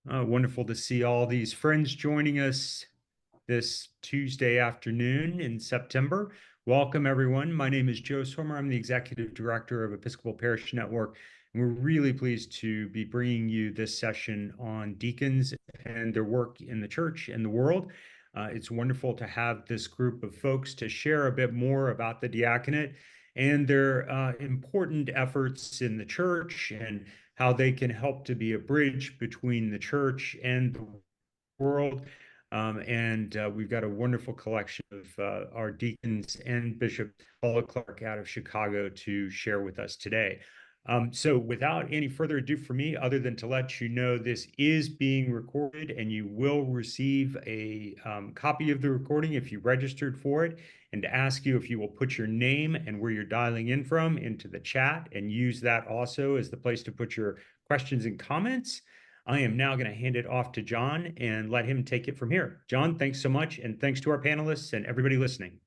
Wonderful to see all these friends joining us this Tuesday afternoon in September. Welcome, everyone. My name is Joe Swimmer. I'm the Executive Director of Episcopal Parish Network, and we're really pleased to be bringing you this session on deacons and their work in the church and the world. It's wonderful to have this group of folks to share a bit more about the diaconate and their important efforts in the church and how they can help to be a bridge between the church and the world. And we've got a wonderful collection of our deacons and Bishop Paula Clark out of Chicago to share with us today. So without any further ado for me, other than to let you know this is being recorded and you will receive a copy of the recording if you registered for it, and to ask you if you will put your name and where you're dialing in from into the chat and use that also as the place to put your questions and comments. I am now going to hand it off to John and let him take it from here. John, thanks so much. And thanks to our panelists and everybody listening.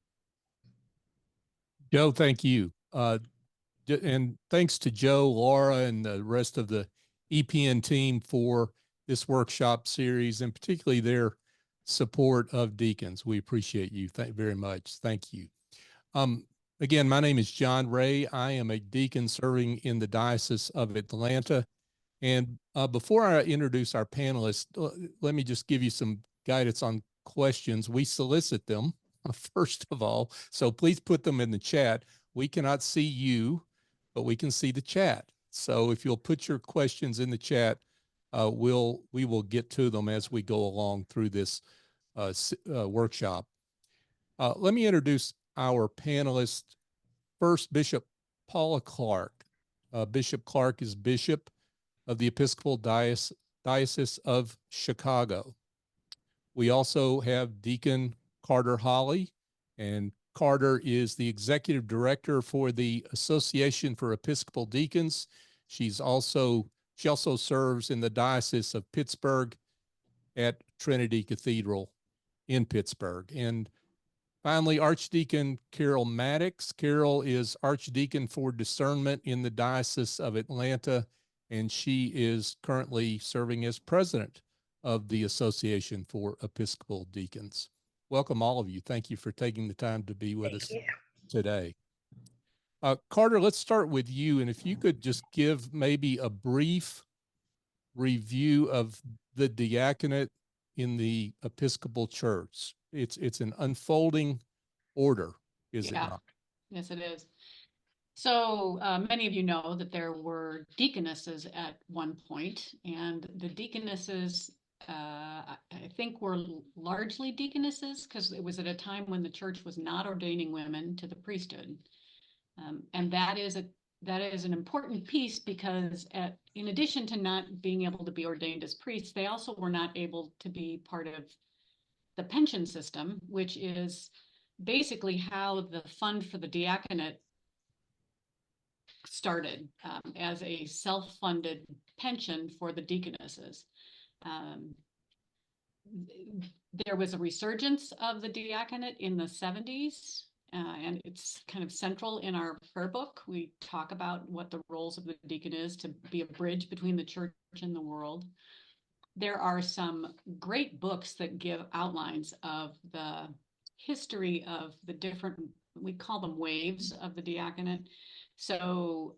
Joe, thank you. And thanks to Joe, Laura, and the rest of the EPN team for this workshop series, and particularly their support of deacons. We appreciate you very much. Thank you. Again, my name is John Ray. I am a deacon serving in the Diocese of Atlanta. And before I introduce our panelists, let me just give you some guidance on questions. We solicit them, first of all, so please put them in the chat. We cannot see you, but we can see the chat. So if you'll put your questions in the chat, we will get to them as we go along through this workshop. Let me introduce our panelists. First, Bishop Paula Clark. Bishop Clark is Bishop of the Episcopal Diocese of Chicago. We also have Deacon Carter Holly, and Carter is the Executive Director for the Association for Episcopal Deacons. She also serves in the Diocese of Pittsburgh at Trinity Cathedral in Pittsburgh. And finally, Archdeacon Carol Maddox. Carol is Archdeacon for Discernment in the Diocese of Atlanta, and she is currently serving as president of the Association for Episcopal Deacons. Welcome, all of you. Thank you for taking the time to be with us today. Carter, let's start with you. And if you could just give maybe a brief review of the diaconate in the Episcopal Church. It's an unfolding order, is it not? Yes, it is. So many of you know that there were deaconesses at one point, and the deaconesses, I think, were largely deaconesses because it was at a time when the church was not ordaining women to the priesthood. And that is an important piece because in addition to not being able to be ordained as priests, they also were not able to be part of the pension system, which is basically how the fund for the diaconate started as a self-funded pension for the deaconesses. There was a resurgence of the diaconate in the 70s, and it's kind of central in our prayer book. We talk about what the roles of the deacon is to be a bridge between the church and the world. There are some great books that give outlines of the history of the different, we call them waves of the diaconate. So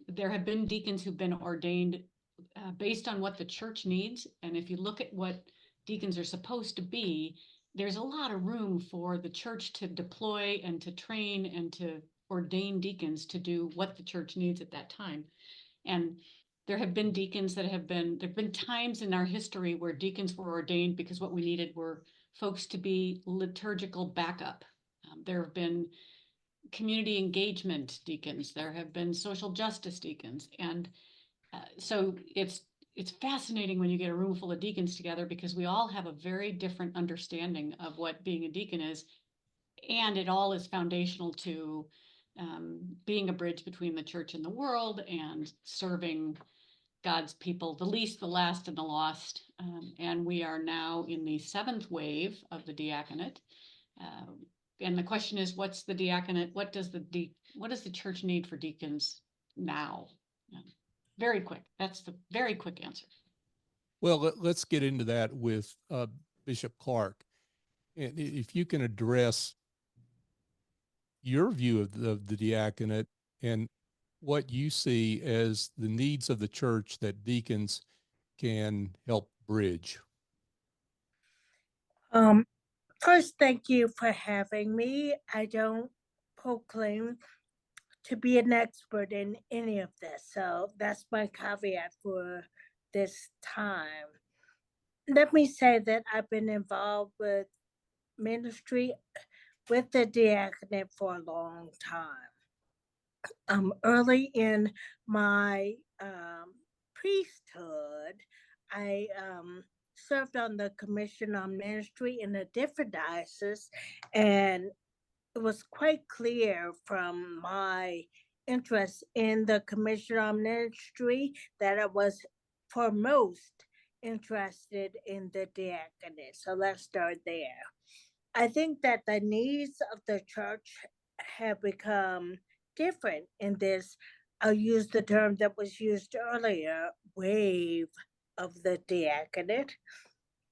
there have been deacons who've been ordained based on what the church needs. And if you look at what deacons are supposed to be, there's a lot of room for the church to deploy and to train and to ordain deacons to do what the church needs at that time. And there have been deacons there have been times in our history where deacons were ordained because what we needed were folks to be liturgical backup. There have been community engagement deacons. There have been social justice deacons. And so it's fascinating when you get a room full of deacons together because we all have a very different understanding of what being a deacon is. And it all is foundational to being a bridge between the church and the world and serving God's people, the least, the last, and the lost. And we are now in the 7th wave of the diaconate. And the question is, what's the diaconate? What does the church need for deacons now? Very quick. That's the very quick answer. Well, let's get into that with Bishop Clark. And if you can address your view of the diaconate and what you see as the needs of the church that deacons can help bridge. First, thank you for having me. I don't proclaim to be an expert in any of this, so that's my caveat for this time. Let me say that I've been involved with ministry with the diaconate for a long time. Early in my priesthood, I served on the Commission on Ministry in a different diocese, and it was quite clear from my interest in the Commission on Ministry that I was foremost interested in the diaconate. So let's start there. I think that the needs of the church have become different in this. I'll use the term that was used earlier, wave of the diaconate.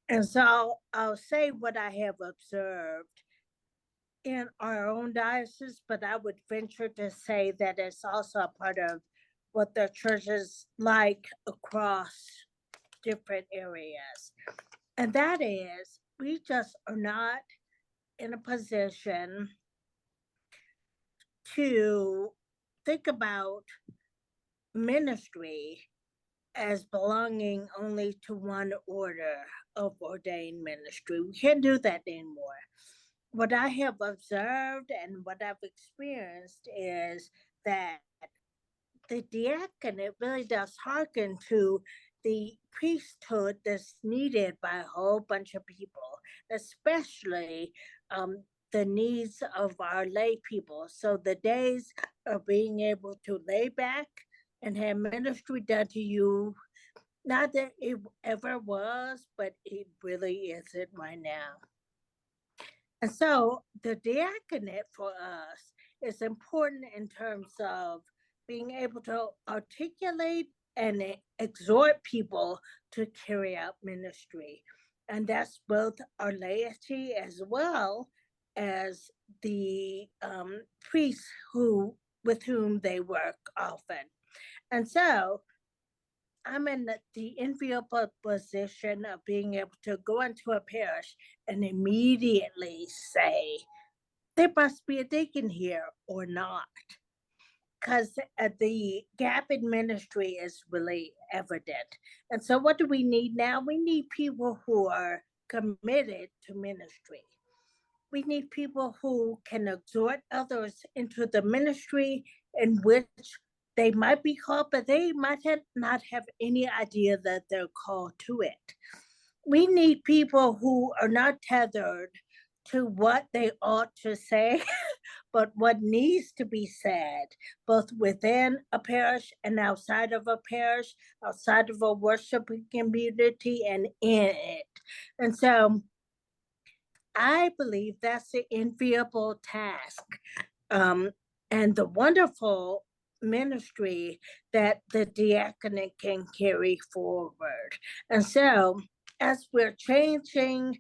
And so I'll say what I have observed in our own diocese, but I would venture to say that it's also a part of what the church is like across different areas. And that is, we just are not in a position to think about ministry as belonging only to one order of ordained ministry. We can't do that anymore. What I have observed and what I've experienced is that the diaconate really does hearken to the priesthood that's needed by a whole bunch of people, especially the needs of our lay people. So the days of being able to lay back and have ministry done to you, not that it ever was, but it really isn't right now. And so the diaconate for us is important in terms of being able to articulate and exhort people to carry out ministry. And that's both our laity as well as the priests with whom they work often. And so I'm in the enviable position of being able to go into a parish and immediately say, there must be a deacon here or not. Because the gap in ministry is really evident. And so what do we need now? We need people who are committed to ministry. We need people who can exhort others into the ministry in which they might be called, but they might not have any idea that they're called to it. We need people who are not tethered to what they ought to say, but what needs to be said, both within a parish and outside of a parish, outside of a worshiping community and in it. And so I believe that's the enviable task and the wonderful ministry that the diaconate can carry forward. And so as we're changing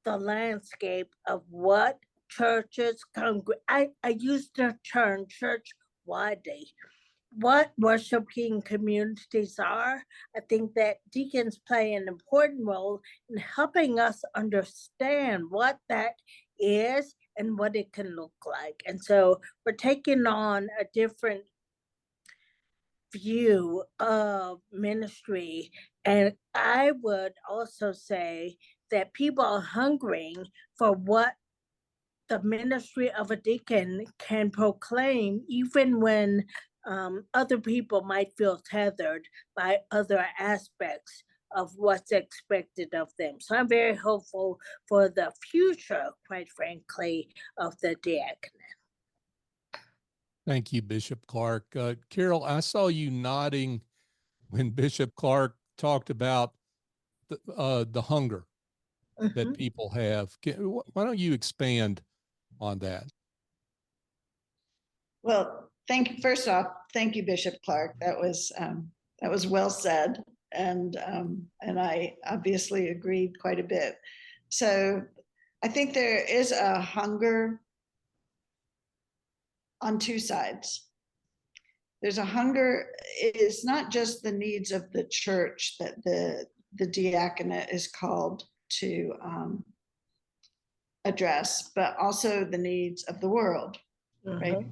the landscape of what churches, I use the term church widely, what worshiping communities are. I think that deacons play an important role in helping us understand what that is and what it can look like. And so we're taking on a different view of ministry. And I would also say that people are hungering for what the ministry of a deacon can proclaim, even when other people might feel tethered by other aspects of what's expected of them. So I'm very hopeful for the future, quite frankly, of the diaconate. Thank you, Bishop Clark. Carol, I saw you nodding when Bishop Clark talked about the hunger that people have. Why don't you expand on that? Well, thank you. First off, thank you, Bishop Clark. That was well said. and I obviously agreed quite a bit. So I think there is a hunger on two sides. There's a hunger. It's not just the needs of the church that the diaconate is called to address, but also the needs of the world, right?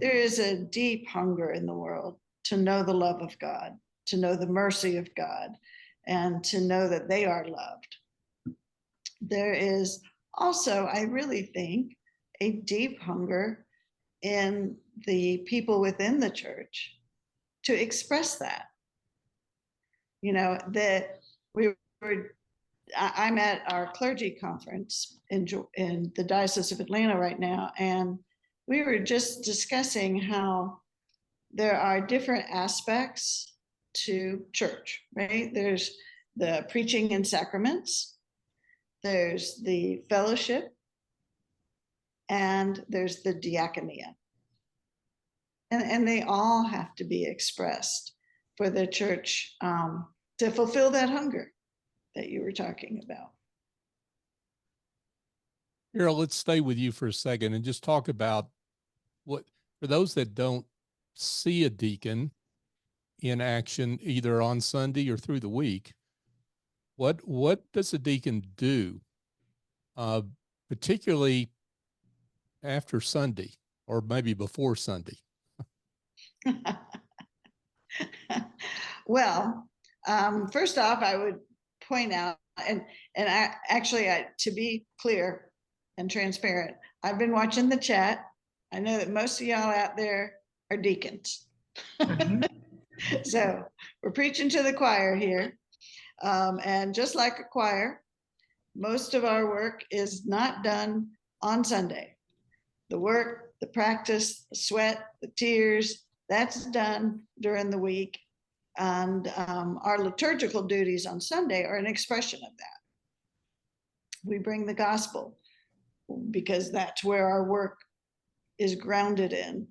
There is a deep hunger in the world to know the love of God, to know the mercy of God, and to know that they are loved. There is also, I really think, a deep hunger in the people within the church to express that. You know, that I'm at our clergy conference in the Diocese of Atlanta right now, and we were just discussing how there are different aspects to church, right? There's the preaching and sacraments, there's the fellowship, and there's the diaconia. And they all have to be expressed for the church to fulfill that hunger that you were talking about. Carol, let's stay with you for a second and just talk about what, for those that don't see a deacon in action either on Sunday or through the week, what does a deacon do, particularly after Sunday or maybe before Sunday? Well, first off, I would point out, and to be clear and transparent, I've been watching the chat. I know that most of y'all out there are deacons. So we're preaching to the choir here. And just like a choir, most of our work is not done on Sunday. The work, the practice, the sweat, the tears, that's done during the week. And our liturgical duties on Sunday are an expression of that. We bring the gospel because that's where our work is grounded in.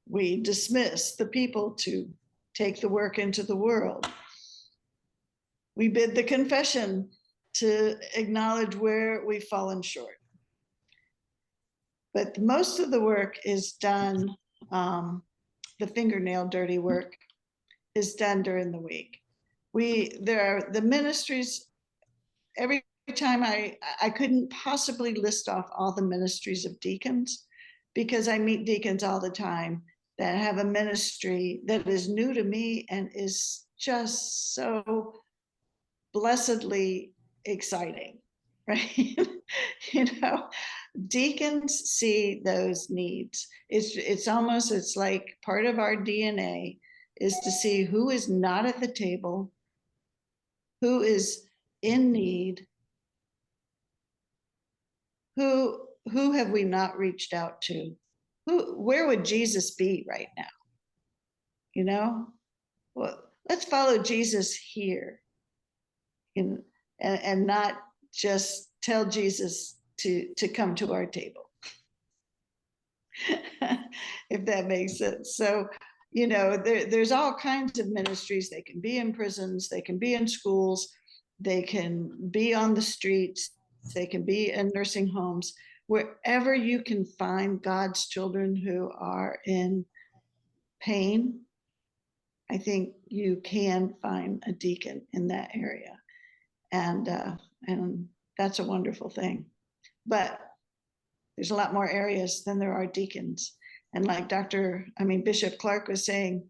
We dismiss the people to take the work into the world. We bid the confession to acknowledge where we've fallen short. But most of the work is done, the fingernail dirty work is done during the week. There are the ministries, every time I couldn't possibly list off all the ministries of deacons, because I meet deacons all the time that have a ministry that is new to me and is just so blessedly exciting, right? You know, deacons see those needs. It's like part of our DNA is to see who is not at the table, who is in need, who have we not reached out to, where would Jesus be right now? You know, well, let's follow Jesus here, and not just tell Jesus to come to our table, if that makes sense. So, you know, there's all kinds of ministries. They can be in prisons, they can be in schools, they can be on the streets, they can be in nursing homes. Wherever you can find God's children who are in pain, I think you can find a deacon in that area. And that's a wonderful thing. But there's a lot more areas than there are deacons. And like Bishop Clark was saying,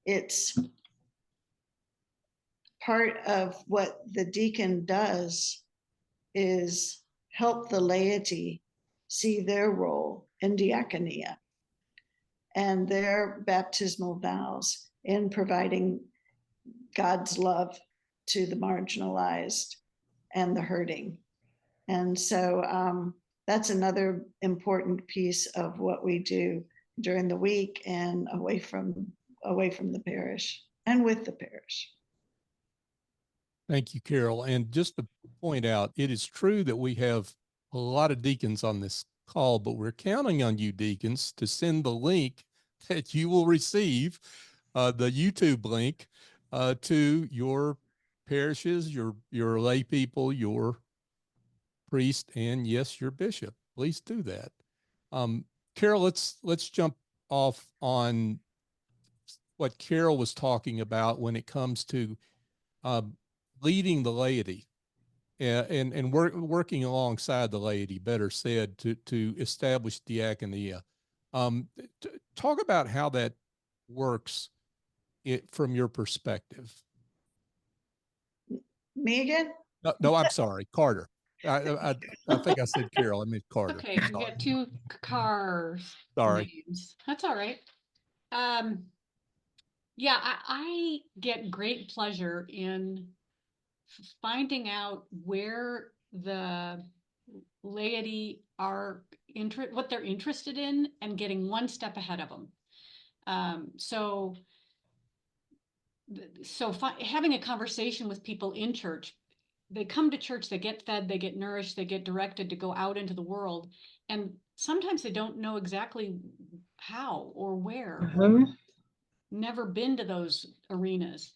it's part of what the deacon does is help the laity see their role in diaconia and their baptismal vows in providing God's love to the marginalized and the hurting. And so that's another important piece of what we do during the week and away from the parish and with the parish. Thank you, Carol. And just to point out, it is true that we have a lot of deacons on this call, but we're counting on you deacons to send the link that you will receive, the YouTube link to your parishes, your lay people, your priest, and yes, your bishop. Please do that. Carol, let's jump off on what Carol was talking about when it comes to leading the laity and working alongside the laity, better said, to establish diaconia. Talk about how that works from your perspective. Me again? No, I'm sorry, Carter. I think I said Carol. I meant Carter. Okay, we got two cars Sorry. names. That's all right. Yeah, I get great pleasure in finding out where the laity are what they're interested in and getting one step ahead of them. Having a conversation with people in church, they come to church, they get fed, they get nourished, they get directed to go out into the world. And sometimes they don't know exactly how or where, never been to those arenas.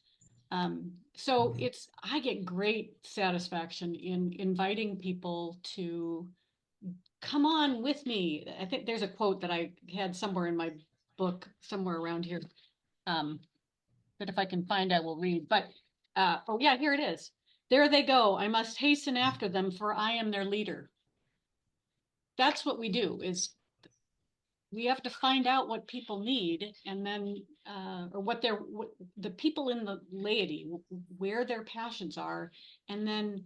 So I get great satisfaction in inviting people to come on with me. I think there's a quote that I had somewhere in my book, somewhere around here. But if I can find, I will read. But, oh yeah, here it is. There they go. I must hasten after them, for I am their leader. That's what we do, is we have to find out what people need, and then, or what the people in the laity, where their passions are, and then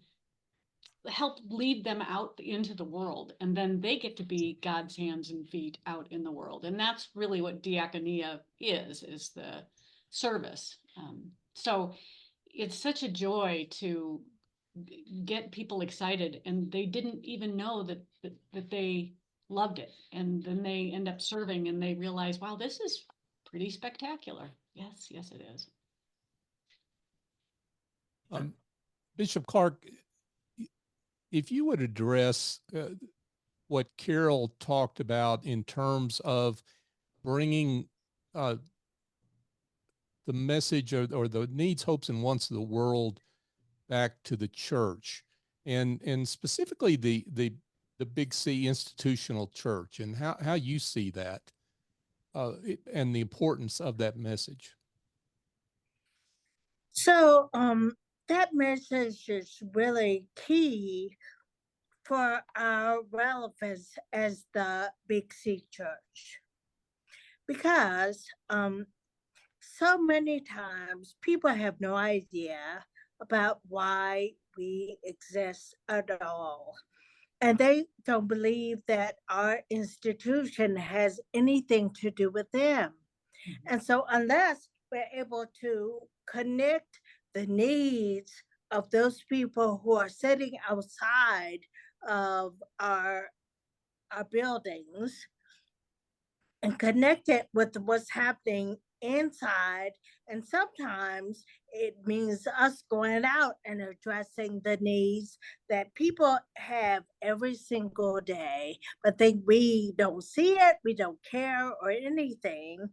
help lead them out into the world. And then they get to be God's hands and feet out in the world. And that's really what diaconia is the service. So it's such a joy to get people excited, and they didn't even know that they loved it. And then they end up serving and they realize, wow, this is pretty spectacular. Yes, it is. Bishop Clark, if you would address what Carol talked about in terms of bringing the message or the needs, hopes, and wants of the world back to the church, and specifically the Big C institutional church, and how you see that and the importance of that message. So that message is really key for our relevance as the Big C Church, because so many times people have no idea about why we exist at all. And they don't believe that our institution has anything to do with them. And so unless we're able to connect the needs of those people who are sitting outside of our buildings and connect it with what's happening inside, and sometimes it means us going out and addressing the needs that people have every single day, but we don't see it, we don't care or anything.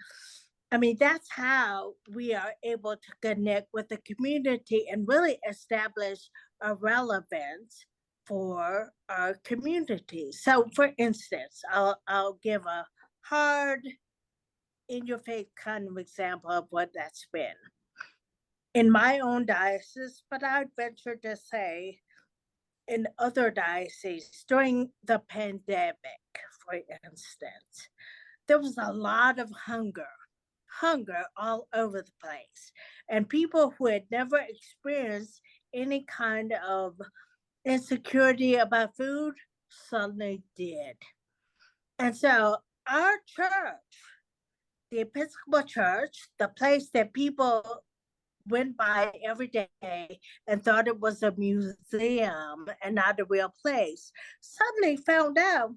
I mean, that's how we are able to connect with the community and really establish a relevance for our community. So for instance, I'll give a hard, in your face kind of example of what that's been. In my own diocese, but I'd venture to say in other dioceses during the pandemic, for instance, there was a lot of hunger all over the place. And people who had never experienced any kind of insecurity about food suddenly did. And so our church, the Episcopal Church, the place that people went by every day and thought it was a museum and not a real place, suddenly found out,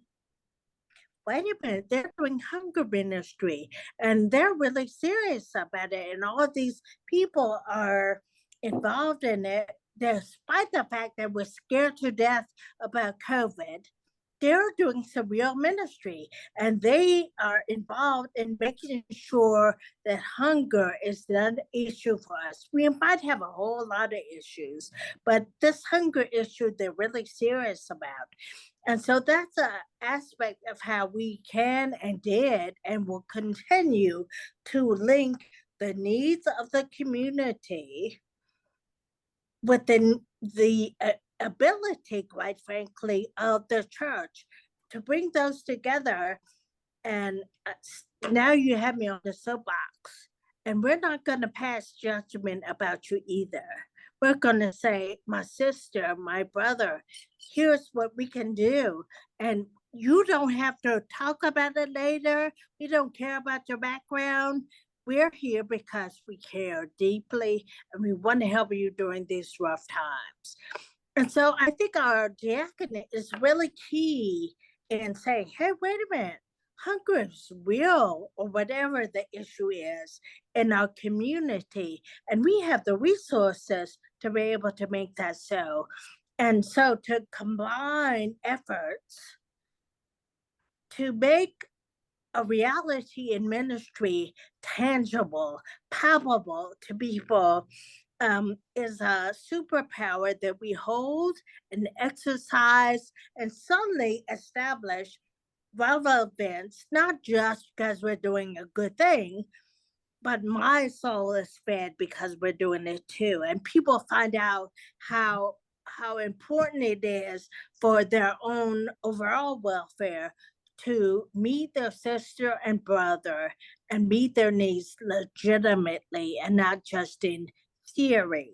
wait a minute, they're doing hunger ministry and they're really serious about it. And all of these people are involved in it, despite the fact that we're scared to death about COVID, they're doing some real ministry, and they are involved in making sure that hunger is not an issue for us. We might have a whole lot of issues, but this hunger issue they're really serious about. And so that's an aspect of how we can and did and will continue to link the needs of the community with the ability, quite frankly, of the church to bring those together. And now you have me on the soapbox, and we're not going to pass judgment about you either. We're going to say, my sister, my brother, here's what we can do. And you don't have to talk about it later. We don't care about your background. We're here because we care deeply and we want to help you during these rough times. And so I think our diaconate is really key in saying, hey, wait a minute, hunger is real, or whatever the issue is in our community. And we have the resources to be able to make that so. And so to combine efforts to make a reality in ministry tangible, palpable to people, is a superpower that we hold and exercise and suddenly establish relevance, not just because we're doing a good thing, but my soul is fed because we're doing it too. And people find out how important it is for their own overall welfare to meet their sister and brother and meet their needs legitimately and not just in theory.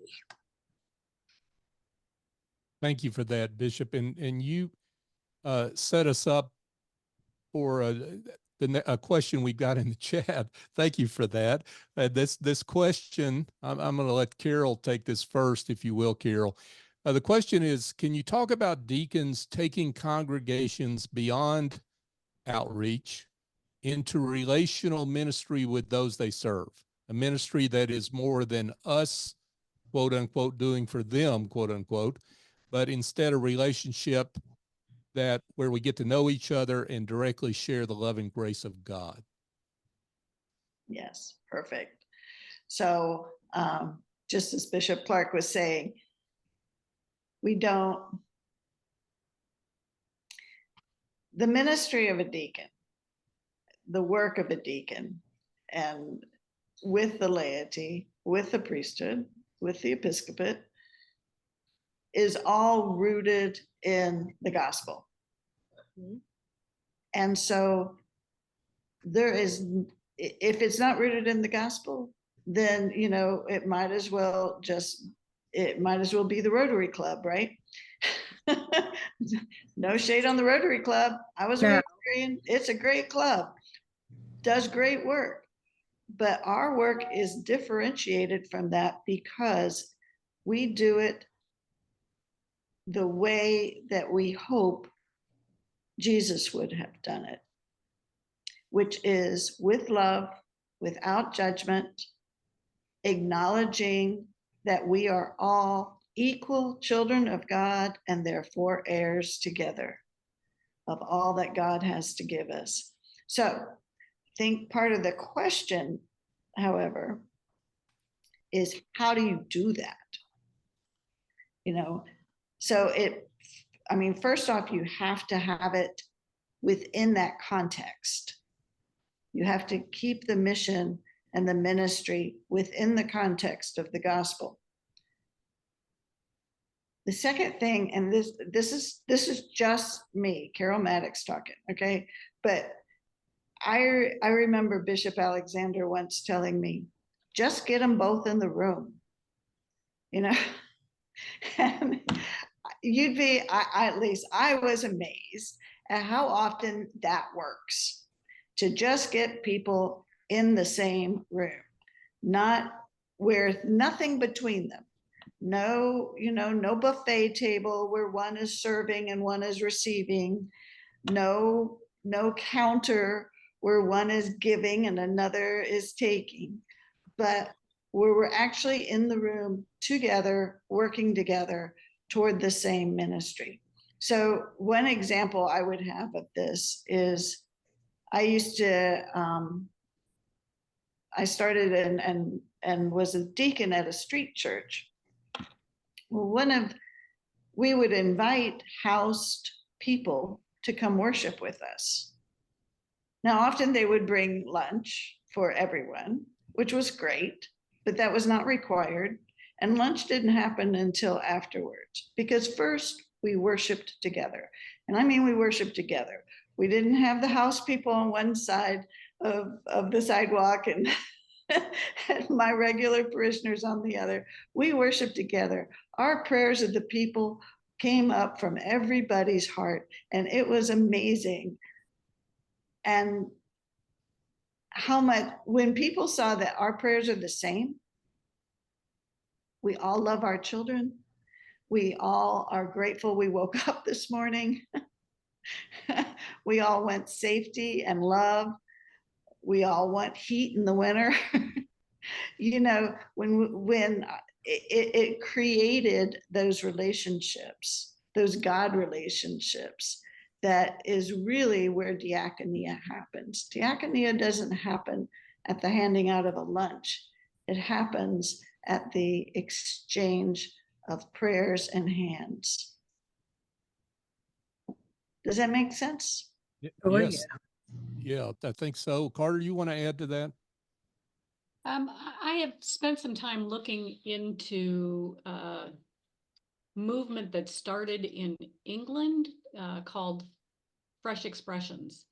Thank you for that, Bishop. And you set us up for a question we got in the chat. Thank you for that. This question, I'm going to let Carol take this first, if you will, Carol. The question is, can you talk about deacons taking congregations beyond outreach into relational ministry with those they serve, a ministry that is more than us, quote unquote, doing for them, quote unquote, but instead a relationship that where we get to know each other and directly share the love and grace of God? Yes, perfect. So just as Bishop Clark was saying, the ministry of a deacon, the work of a deacon, and with the laity, with the priesthood, with the episcopate, is all rooted in the gospel. Mm-hmm. And so there is, if it's not rooted in the gospel, then, you know, it might as well be the Rotary Club, right? No shade on the Rotary Club. I was a Rotarian. It's a great club, does great work. But our work is differentiated from that because we do it the way that we hope Jesus would have done it, which is with love, without judgment, acknowledging that we are all equal children of God and therefore heirs together of all that God has to give us. So I think part of the question, however, is how do you do that? You know, so first off, you have to have it within that context. You have to keep the mission and the ministry within the context of the gospel. The second thing, and this is just me, Carol Maddox talking, okay? But I remember Bishop Alexander once telling me, just get them both in the room, you know? And at least I was amazed at how often that works, to just get people in the same room, not where nothing between them. No, no buffet table where one is serving and one is receiving. No counter where one is giving and another is taking, but where we're actually in the room together, working together toward the same ministry. So one example I would have of this is I used to, I started and was a deacon at a street church. Well, we would invite housed people to come worship with us. Now, often they would bring lunch for everyone, which was great, but that was not required. And lunch didn't happen until afterwards, because first we worshiped together. And I mean, we worshiped together. We didn't have the house people on one side of the sidewalk and, and my regular parishioners on the other. We worshiped together. Our prayers of the people came up from everybody's heart, and it was amazing. And how much, when people saw that our prayers are the same, we all love our children. We all are grateful we woke up this morning. We all want safety and love. We all want heat in the winter. You know, when it created those relationships, those God relationships, that is really where diaconia happens. Diaconia doesn't happen at the handing out of a lunch. It happens at the exchange of prayers and hands. Does that make sense? Oh, Yes. Yeah, I think so. Carter, you want to add to that? I have spent some time looking into a movement that started in England called Fresh Expressions.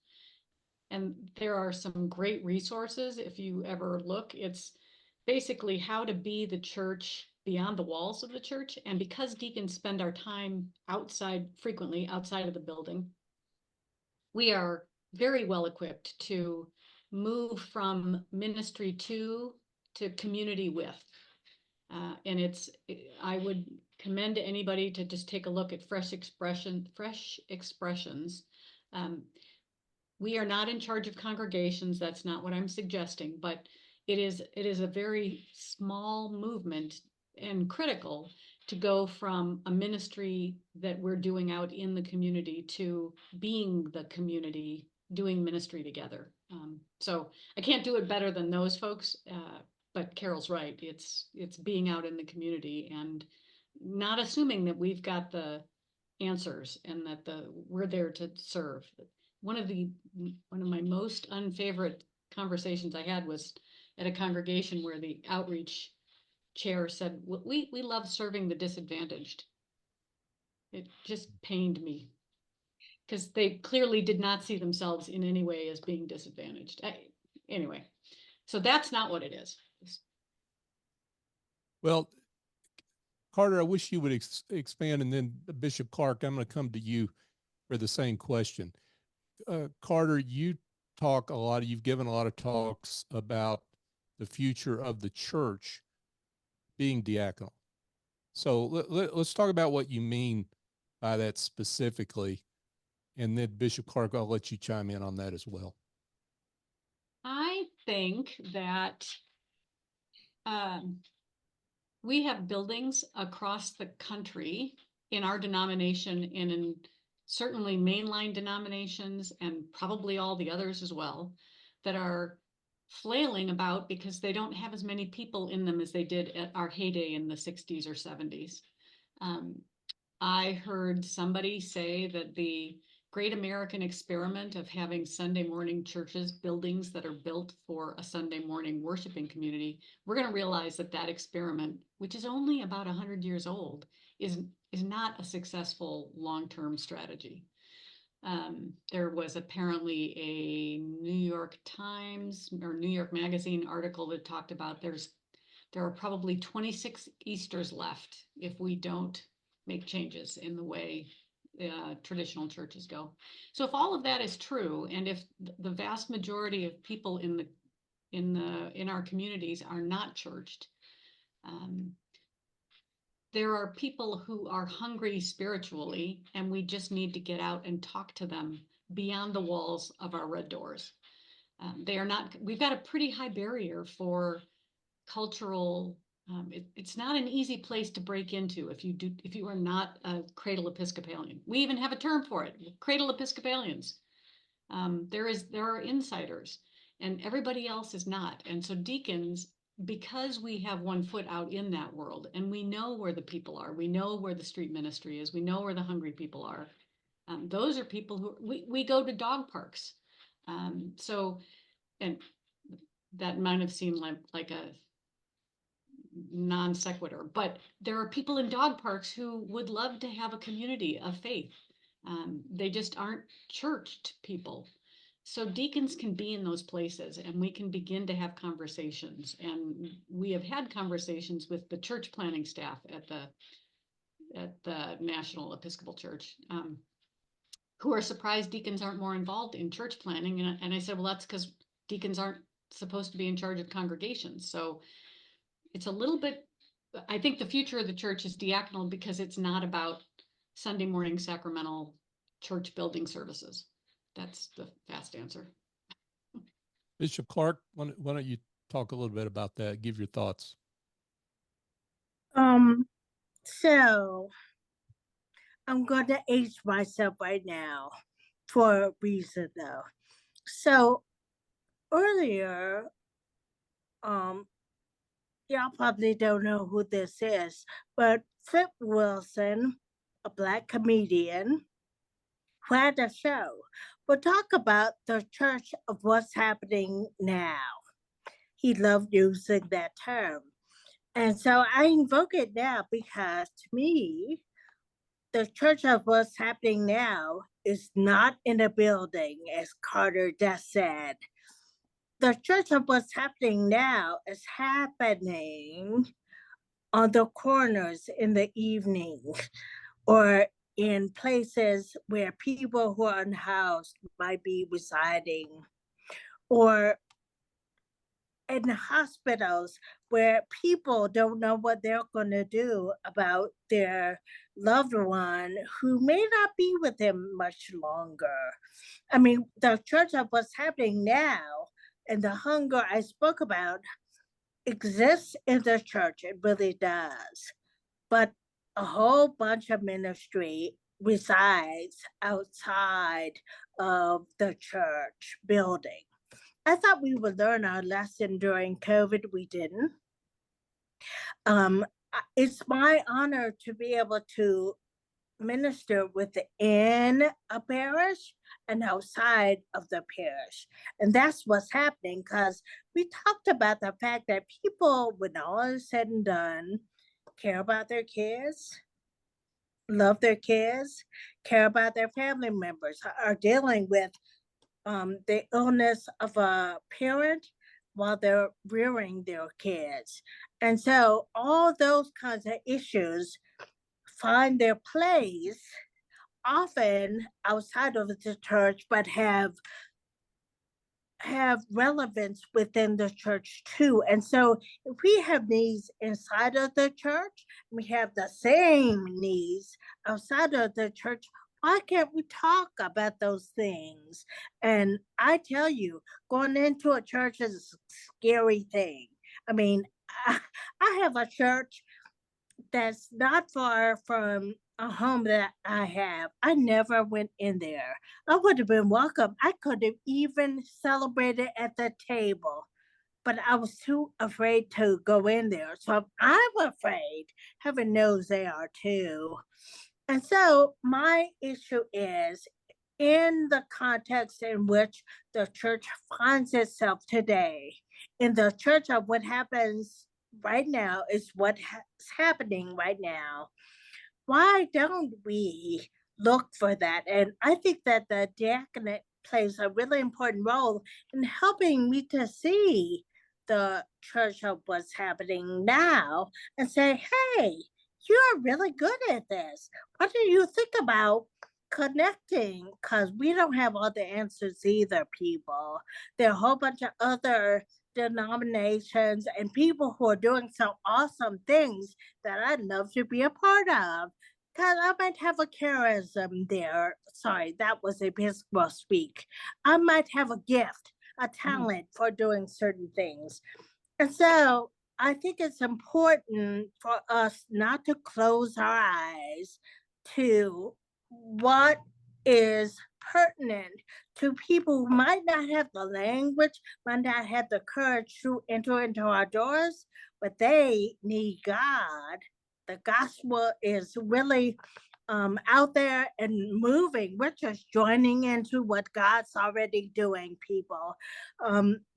And there are some great resources if you ever look. It's basically how to be the church beyond the walls of the church. And because deacons spend our time frequently outside of the building, we are very well equipped to move from ministry to community with. And I would commend anybody to just take a look at Fresh Expressions. We are not in charge of congregations. That's not what I'm suggesting, but it is a very small movement and critical to go from a ministry that we're doing out in the community to being the community doing ministry together. So I can't do it better than those folks, but Carol's right. It's being out in the community and not assuming that we've got the answers and that we're there to serve. One of my most unfavorite conversations I had was at a congregation where the outreach chair said, we love serving the disadvantaged. It just pained me because they clearly did not see themselves in any way as being disadvantaged. Anyway, so that's not what it is. Well, Carter, I wish you would expand, and then Bishop Clark, I'm going to come to you for the same question. Carter, you've given a lot of talks about the future of the church being diaconal. So let's talk about what you mean by that specifically. And then Bishop Clark, I'll let you chime in on that as well. I think that we have buildings across the country in our denomination and in certainly mainline denominations and probably all the others as well that are flailing about because they don't have as many people in them as they did at our heyday in the 60s or 70s. I heard somebody say that the great American experiment of having Sunday morning churches, buildings that are built for a Sunday morning worshiping community, we're going to realize that experiment, which is only about 100 years old, is not a successful long-term strategy. There was apparently a New York Times or New York Magazine article that talked about there are probably 26 Easters left if we don't make changes in the way traditional churches go. So if all of that is true, and if the vast majority of people in our communities are not churched, there are people who are hungry spiritually, and we just need to get out and talk to them beyond the walls of our red doors. We've got a pretty high barrier for cultural It's not an easy place to break into if you are not a cradle Episcopalian. We even have a term for it, cradle Episcopalians. There are insiders, and everybody else is not. And so deacons, because we have one foot out in that world, and we know where the people are, we know where the street ministry is, we know where the hungry people are. Those are people who we go to dog parks. And that might have seemed like a non sequitur, but there are people in dog parks who would love to have a community of faith. They just aren't churched people. So deacons can be in those places, and we can begin to have conversations. And we have had conversations with the church planning staff at the National Episcopal Church, who are surprised deacons aren't more involved in church planning. And I said, well, that's because deacons aren't supposed to be in charge of congregations. So it's a little bit, I think the future of the church is diaconal, because it's not about Sunday morning sacramental church building services. That's the fast answer. Bishop Clark, why don't you talk a little bit about that? Give your thoughts. So I'm going to age myself right now for a reason though. So earlier, y'all probably don't know who this is, but Flip Wilson, a Black comedian, who had a show, will talk about the church of what's happening now. He loved using that term. And so I invoke it now because to me, the church of what's happening now is not in a building, as Carter just said. The church of what's happening now is happening on the corners in the evening, or in places where people who are unhoused might be residing, or in hospitals where people don't know what they're going to do about their loved one who may not be with them much longer. I mean, the church of what's happening now and the hunger I spoke about exists in the church. It really does. But a whole bunch of ministry resides outside of the church building. I thought we would learn our lesson during COVID. We didn't. It's my honor to be able to minister within a parish and outside of the parish. And that's what's happening, because we talked about the fact that people, when all is said and done, care about their kids, love their kids, care about their family members, are dealing with the illness of a parent while they're rearing their kids. And so all those kinds of issues find their place often outside of the church, but have relevance within the church too. And so if we have needs inside of the church, we have the same needs outside of the church, why can't we talk about those things? And I tell you, going into a church is a scary thing. I mean, I have a church that's not far from a home that I have. I never went in there. I would have been welcome. I could have even celebrated at the table, but I was too afraid to go in there. So I'm afraid, heaven knows they are too. And so my issue is, in the context in which the church finds itself today, in the church of what happens right now is what's happening right now, why don't we look for that? And I think that the diaconate plays a really important role in helping me to see the church of what's happening now and say, hey, you're really good at this. What do you think about connecting? Because we don't have all the answers either, people. There are a whole bunch of other denominations and people who are doing some awesome things that I'd love to be a part of. Because I might have a charism there. Sorry, that was Episcopal speak. I might have a gift, a talent for doing certain things. And so I think it's important for us not to close our eyes to what is pertinent to people who might not have the language, might not have the courage to enter into our doors, but they need God. The gospel is really out there and moving. We're just joining into what God's already doing, people.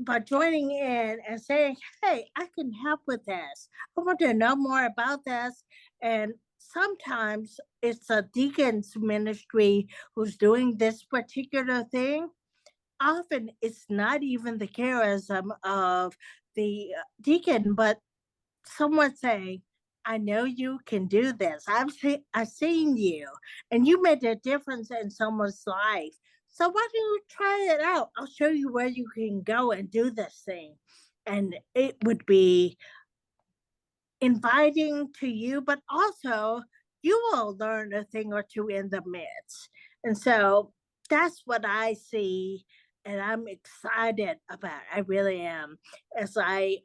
But joining in and saying, hey, I can help with this. I want to know more about this. And sometimes it's a deacon's ministry who's doing this particular thing. Often it's not even the charism of the deacon, but someone saying, I know you can do this. I've seen you, and you made a difference in someone's life. So why don't you try it out? I'll show you where you can go and do this thing. And it would be inviting to you, but also you will learn a thing or two in the midst. And so that's what I see, and I'm excited about. I really am, as I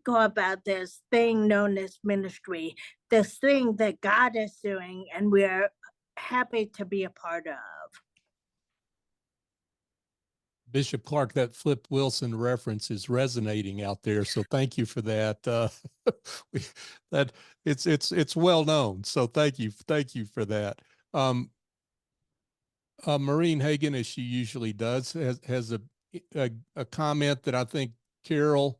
go about this thing known as ministry, this thing that God is doing, and we're happy to be a part of. Bishop Clark, that Flip Wilson reference is resonating out there. So thank you for that. That it's well known. So thank you for that. Maureen Hagan, as she usually does, has a comment that I think Carol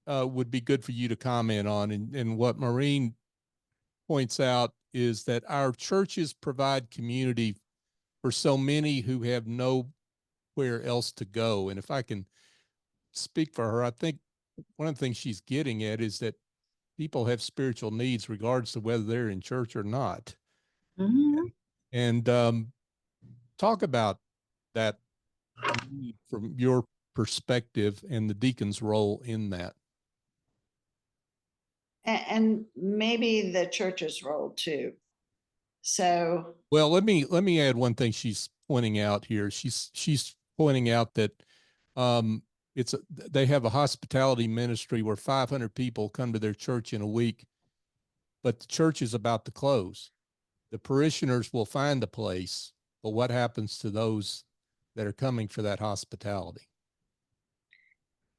would be good for you to comment on. And what Maureen points out is that our churches provide community for so many who have nowhere else to go. And if I can speak for her, I think one of the things she's getting at is that people have spiritual needs regardless of whether they're in church or not. Mm-hmm. And talk about that need from your perspective and the deacon's role in that. And maybe the church's role too. So, well, let me add one thing she's pointing out here. She's pointing out that they have a hospitality ministry where 500 people come to their church in a week, but the church is about to close. The parishioners will find a place, but what happens to those that are coming for that hospitality?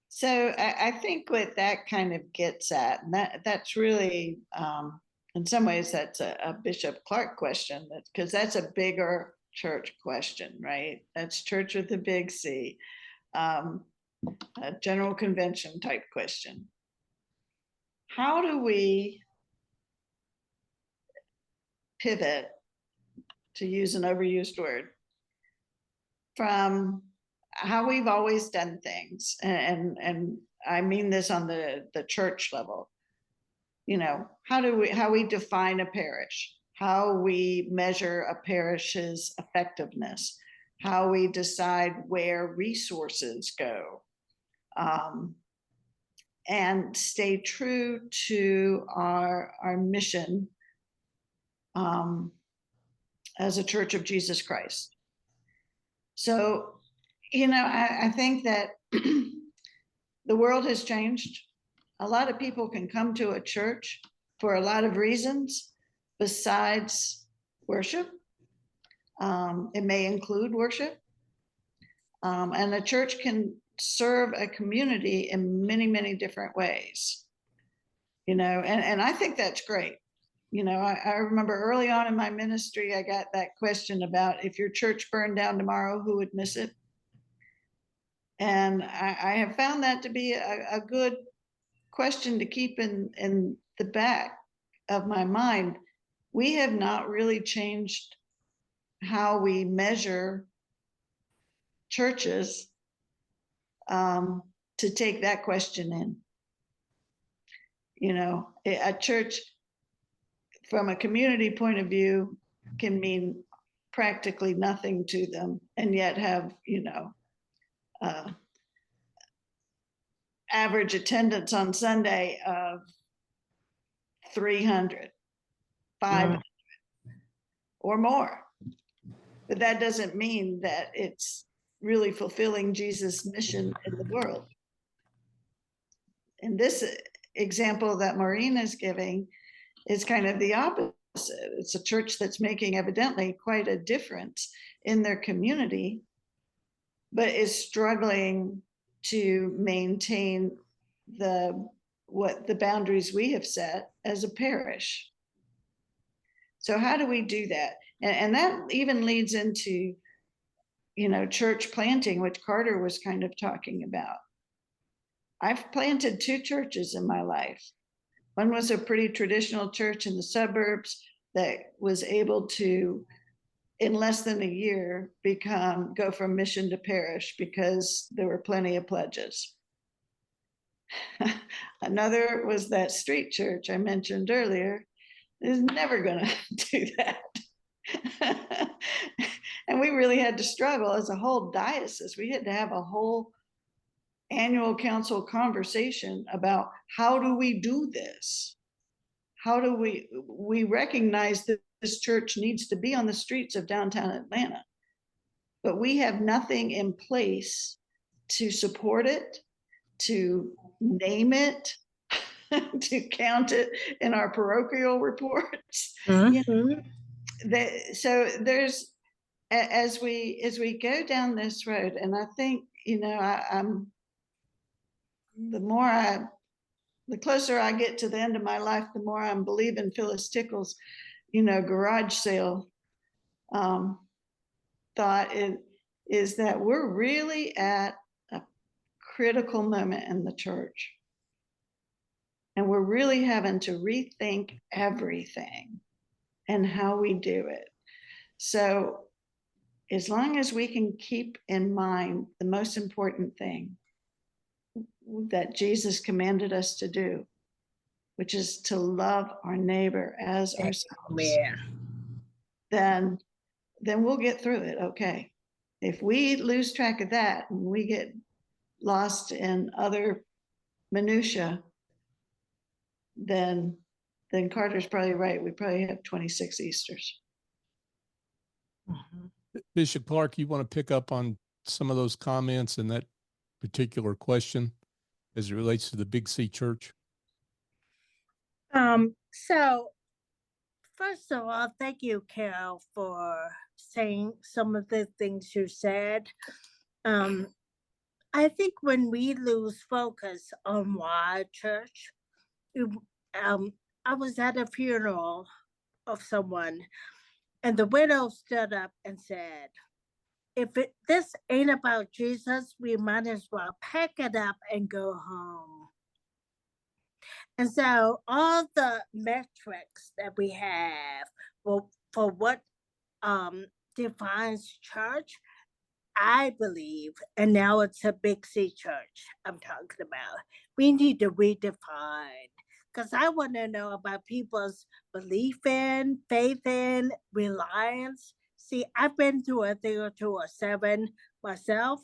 So I think what that kind of gets at, and that's really, in some ways, that's a Bishop Clark question, because that's a bigger church question, right? That's church with a big C, a general convention type question. How do we pivot, to use an overused word, from how we've always done things, and I mean this on the church level, you know, how we define a parish, how we measure a parish's effectiveness, how we decide where resources go, and stay true to our mission as a Church of Jesus Christ. So, you know, I think that the world has changed. A lot of people can come to a church for a lot of reasons besides worship. It may include worship. And a church can serve a community in many, many different ways. You know, and I think that's great. You know, I remember early on in my ministry, I got that question about, if your church burned down tomorrow, who would miss it? And I have found that to be a good question to keep in the back of my mind. We have not really changed how we measure churches to take that question in. You know, a church from a community point of view can mean practically nothing to them, and yet have, you know, average attendance on Sunday of 300, 500 or more. But that doesn't mean that it's really fulfilling Jesus' mission in the world. And this example that Maureen is giving is kind of the opposite. It's a church that's making evidently quite a difference in their community, but is struggling to maintain the boundaries we have set as a parish. So how do we do that? And that even leads into, church planting, which Carter was kind of talking about. I've planted 2 churches in my life. One was a pretty traditional church in the suburbs that was able to, in less than a year, go from mission to parish because there were plenty of pledges. Another was that street church I mentioned earlier. Is never going to do that. And we really had to struggle as a whole diocese. We had to have a whole annual council conversation about how do we do this? How do we recognize that this church needs to be on the streets of downtown Atlanta, but we have nothing in place to support it, to name it, to count it in our parochial reports. Mhm. So there's, as we go down this road, and I think, I'm the closer I get to the end of my life, the more I'm believing Phyllis Tickle's, garage sale thought is that we're really at a critical moment in the church. And we're really having to rethink everything and how we do it. So as long as we can keep in mind the most important thing that Jesus commanded us to do, which is to love our neighbor as ourselves, then we'll get through it, okay? If we lose track of that and we get lost in other minutia, then Carter's probably right. We probably have 26 Easters. Bishop Clark, you want to pick up on some of those comments and that particular question as it relates to the Big C Church? So first of all, thank you, Carol, for saying some of the things you said. I think when we lose focus on why church, I was at a funeral of someone, and the widow stood up and said, if this ain't about Jesus, we might as well pack it up and go home. And so all the metrics that we have for what defines church, I believe, and now it's a Big C church I'm talking about, we need to redefine, because I want to know about people's belief in, faith in, reliance. See, I've been through a thing or 2 or 7 myself,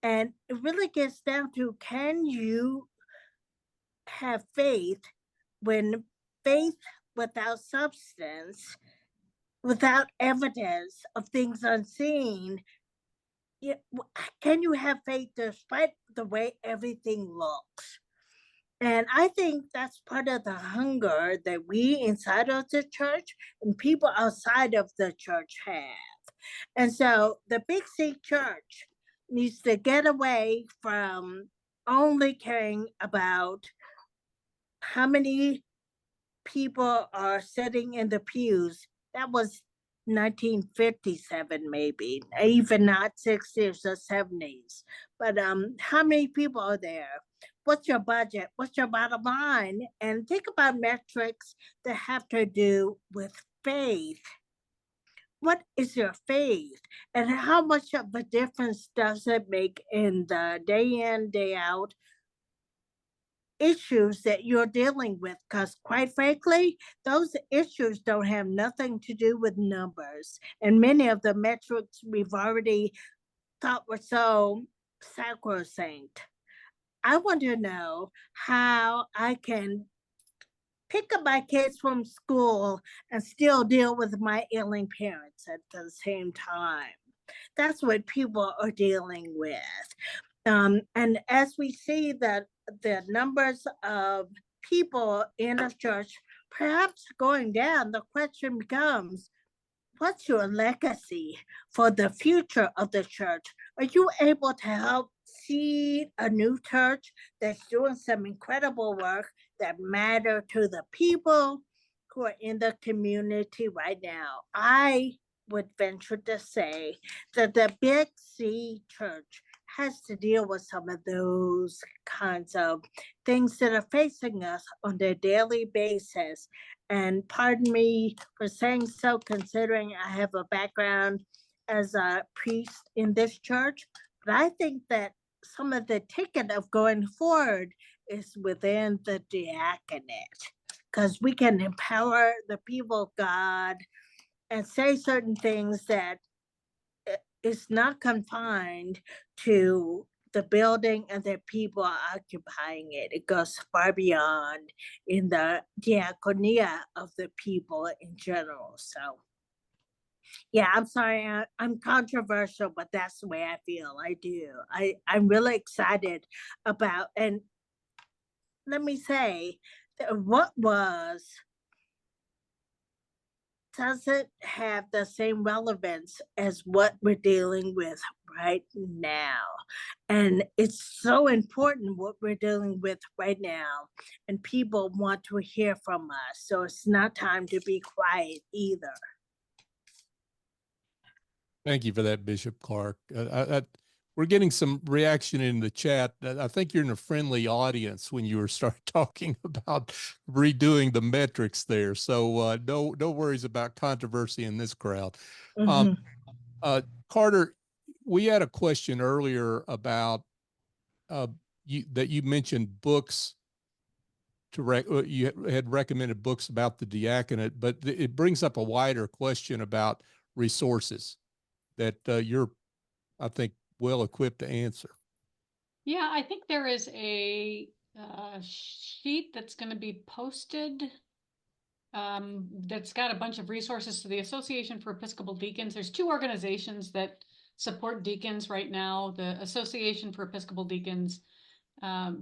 and it really gets down to, can you have faith when faith without substance, without evidence of things unseen, can you have faith despite the way everything looks? And I think that's part of the hunger that we inside of the church and people outside of the church have. And so the Big C church needs to get away from only caring about how many people are sitting in the pews. That was 1957, maybe, even not 60s or 70s. But how many people are there? What's your budget? What's your bottom line? And think about metrics that have to do with faith. What is your faith? And how much of a difference does it make in the day in, day out issues that you're dealing with? Because quite frankly, those issues don't have nothing to do with numbers. And many of the metrics we've already thought were so sacrosanct. I want to know how I can pick up my kids from school and still deal with my ailing parents at the same time. That's what people are dealing with. And as we see that the numbers of people in a church perhaps going down, the question becomes, what's your legacy for the future of the church? Are you able to help seed a new church that's doing some incredible work that matter to the people who are in the community right now? I would venture to say that the Big C church has to deal with some of those kinds of things that are facing us on a daily basis. And pardon me for saying so, considering I have a background as a priest in this church, but I think that some of the ticket of going forward is within the diaconate, because we can empower the people of God and say certain things that is not confined to the building and the people occupying it. It goes far beyond in the diaconia of the people in general. So, yeah, I'm sorry, I'm controversial, but that's the way I feel. I do. I'm really excited about, and let me say, that what was doesn't have the same relevance as what we're dealing with right now. And it's so important what we're dealing with right now. And people want to hear from us. So it's not time to be quiet either. Thank you for that, Bishop Clark. We're getting some reaction in the chat. I think you're in a friendly audience when you were start talking about redoing the metrics there. So no worries about controversy in this crowd. Carter, we had a question earlier about you mentioned books you had recommended books about the diaconate, but it brings up a wider question about resources that you're, I think, well equipped to answer. Yeah, I think there is a sheet that's going to be posted that's got a bunch of resources to the Association for Episcopal Deacons. There's two organizations that support deacons right now. The Association for Episcopal Deacons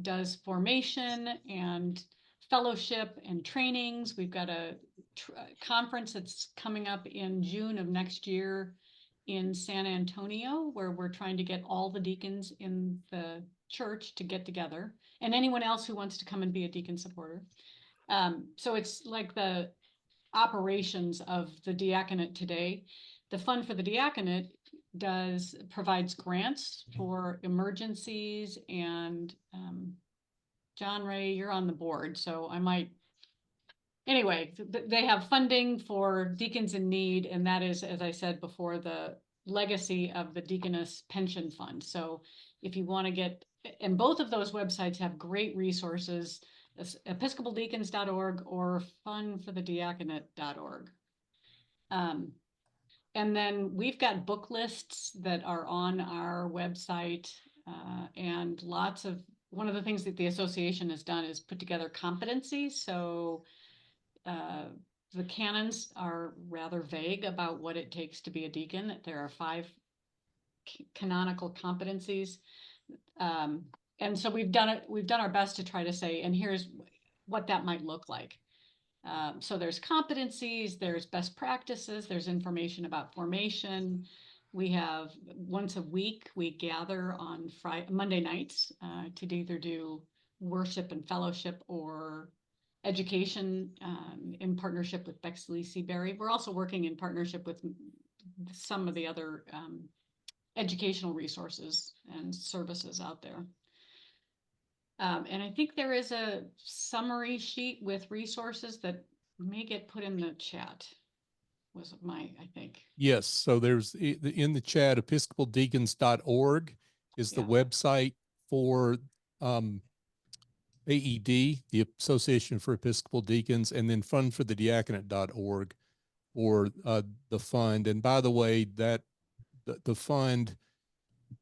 does formation and fellowship and trainings. We've got a conference that's coming up in June of next year in San Antonio, where we're trying to get all the deacons in the church to get together, and anyone else who wants to come and be a deacon supporter. So it's like the operations of the diaconate today. The Fund for the Diaconate provides grants for emergencies, and John Ray, you're on the board, so I might. Anyway, they have funding for deacons in need, and that is, as I said before, the legacy of the Deaconess Pension Fund. So if you want to get, and both of those websites have great resources, episcopaldeacons.org or fundforthediaconate.org. And then we've got book lists that are on our website, and one of the things that the association has done is put together competencies. So the canons are rather vague about what it takes to be a deacon. There are 5 canonical competencies. And so we've done our best to try to say, and here's what that might look like. So there's competencies, there's best practices, there's information about formation. We have once a week, we gather on Monday nights to either do worship and fellowship or education in partnership with Bexley Seabury. We're also working in partnership with some of the other educational resources and services out there. And I think there is a summary sheet with resources that may get put in the chat. I think. Yes. So there's in the chat, episcopaldeacons.org is the website for AED, the Association for Episcopal Deacons, and then fundforthediaconate.org for the fund. And by the way, that the fund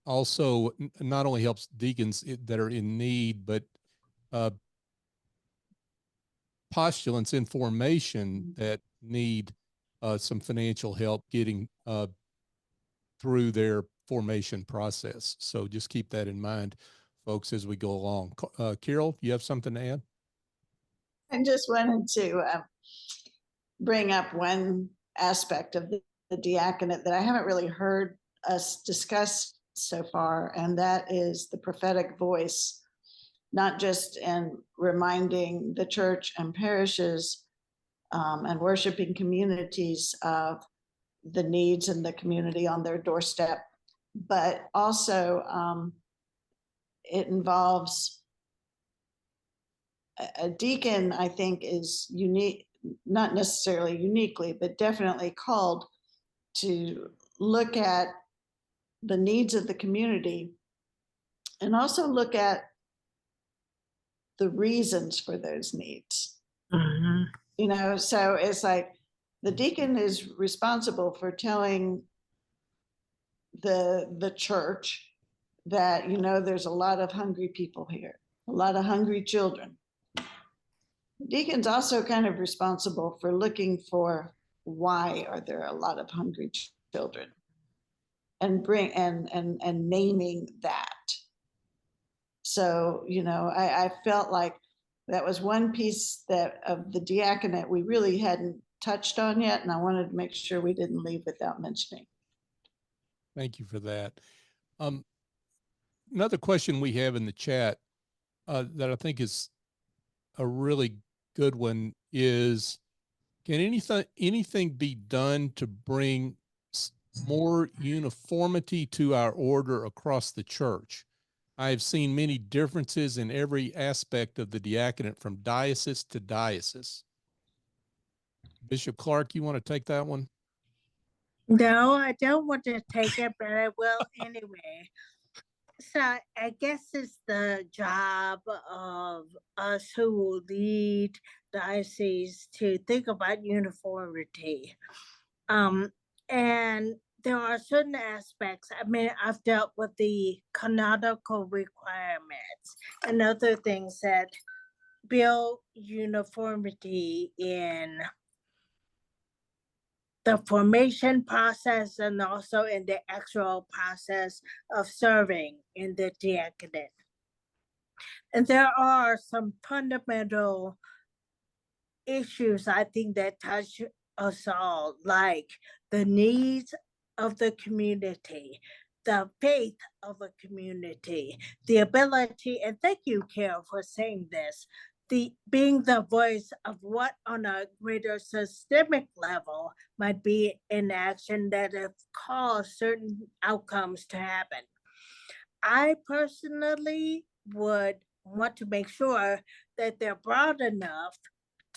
also not only helps deacons that are in need, but postulants in formation that need some financial help getting through their formation process. So just keep that in mind, folks, as we go along. Carol, you have something to add? just wanted to bring up one aspect of the diaconate that I haven't really heard us discuss so far, and that is the prophetic voice, not just in reminding the church and parishes and worshiping communities of the needs in the community on their doorstep, but also it involves a deacon, I think, is unique, not necessarily uniquely, but definitely called to look at the needs of the community and also look at the reasons for those needs. Mhm. You know, so it's like the deacon is responsible for telling the church that, you know, there's a lot of hungry people here, a lot of hungry children. The deacon's also kind of responsible for looking for why are there a lot of hungry children and naming that. So, you know, I felt like that was one piece that of the diaconate we really hadn't touched on yet, and I wanted to make sure we didn't leave without mentioning. Thank you for that. Another question we have in the chat that I think is a really good one is, can anything be done to bring more uniformity to our order across the church? I have seen many differences in every aspect of the diaconate from diocese to diocese. Bishop Clark, you want to take that one? No, I don't want to take it, but I will anyway. So I guess it's the job of us who lead diocese to think about uniformity. And there are certain aspects. I mean, I've dealt with the canonical requirements and other things that build uniformity in the formation process and also in the actual process of serving in the diaconate. And there are some fundamental issues I think that touch us all, like the needs of the community, the faith of a community, the ability, and thank you, Carol, for saying this, being the voice of what on a greater systemic level might be in action that have caused certain outcomes to happen. I personally would want to make sure that they're broad enough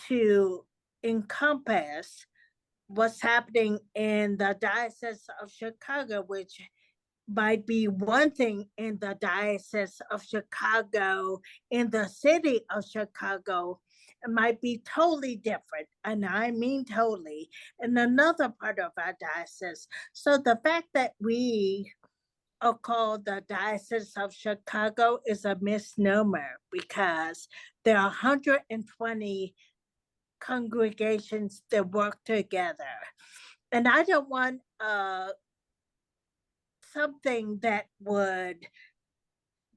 to encompass what's happening in the Diocese of Chicago, which might be one thing in the Diocese of Chicago, in the city of Chicago. It might be totally different, and I mean totally, in another part of our diocese. So the fact that we are called the Diocese of Chicago is a misnomer because there are 120 congregations that work together. And I don't want something that would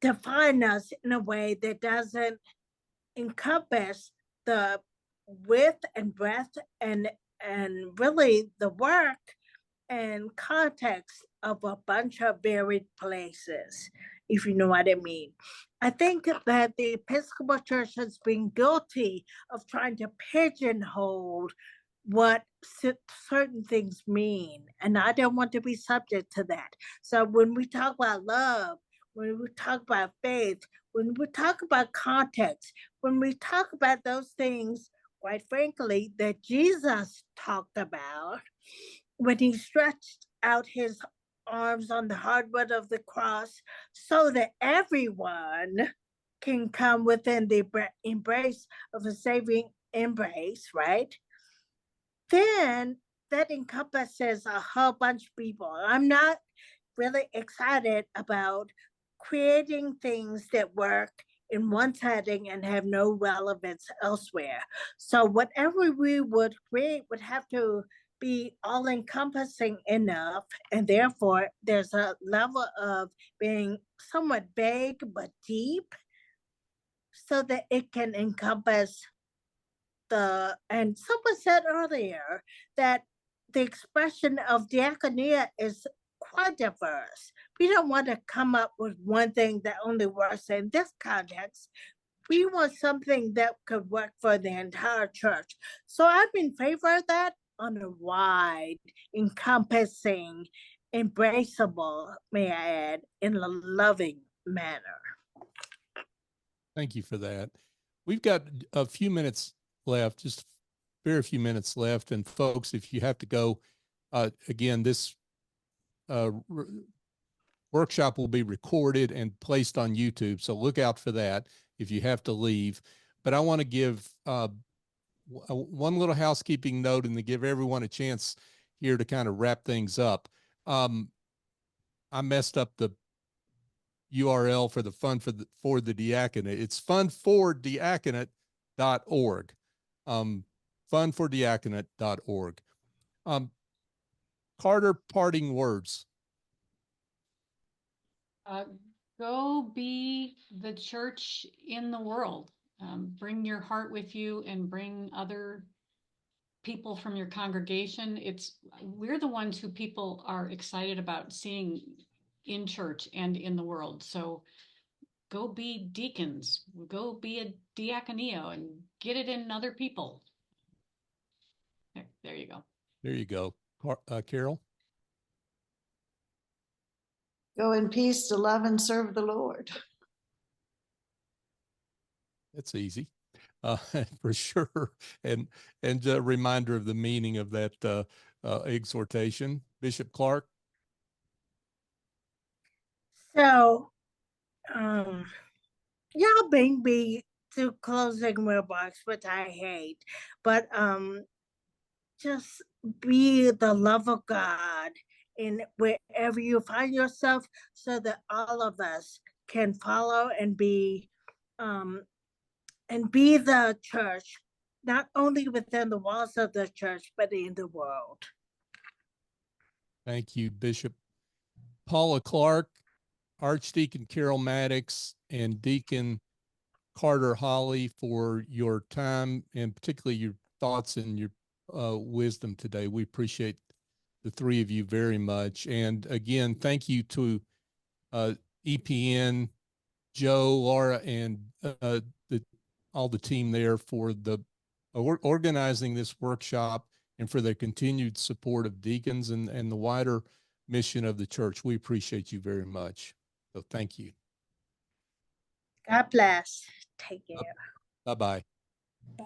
define us in a way that doesn't encompass the width and breadth and really the work and context of a bunch of varied places, if you know what I mean. I think that the Episcopal Church has been guilty of trying to pigeonhole what certain things mean, and I don't want to be subject to that. So when we talk about love, when we talk about faith, when we talk about context, when we talk about those things, quite frankly, that Jesus talked about, when he stretched out his arms on the hardwood of the cross so that everyone can come within the embrace of a saving embrace, right? Then that encompasses a whole bunch of people. I'm not really excited about creating things that work in one setting and have no relevance elsewhere. So whatever we would create would have to be all-encompassing enough, and therefore there's a level of being somewhat vague but deep so that it can encompass and someone said earlier that the expression of diaconia is quite diverse. We don't want to come up with one thing that only works in this context. We want something that could work for the entire church. So I'm in favor of that on a wide, encompassing, embraceable, may I add, in a loving manner. Thank you for that. We've got a few minutes left, just very few minutes left. And folks, if you have to go, again, this workshop will be recorded and placed on YouTube. So look out for that if you have to leave. But I want to give one little housekeeping note and to give everyone a chance here to kind of wrap things up. I messed up the URL for the Fund for the Diaconate. It's fundfordiaconate.org. Fundfordiaconate.org. Carter, parting words. Go be the church in the world. Bring your heart with you and bring other people from your congregation. We're the ones who people are excited about seeing in church and in the world. So go be deacons, go be a diaconio and get it in other people. There you go. There you go. Carol? Go in peace to love and serve the Lord. That's easy, for sure. And a reminder of the meaning of that exhortation. Bishop Clark? So, y'all bring me to closing remarks, which I hate, but just be the love of God in wherever you find yourself, so that all of us can follow and be the church, not only within the walls of the church, but in the world. Thank you, Bishop Paula Clark, Archdeacon Carol Maddox, and Deacon Carter Holly for your time and particularly your thoughts and your wisdom today. We appreciate the three of you very much. And again, thank you to EPN, Joe, Laura, and all the team there for the organizing this workshop and for their continued support of deacons and the wider mission of the church. We appreciate you very much. So thank you. God bless. Take care. Bye-bye. Bye.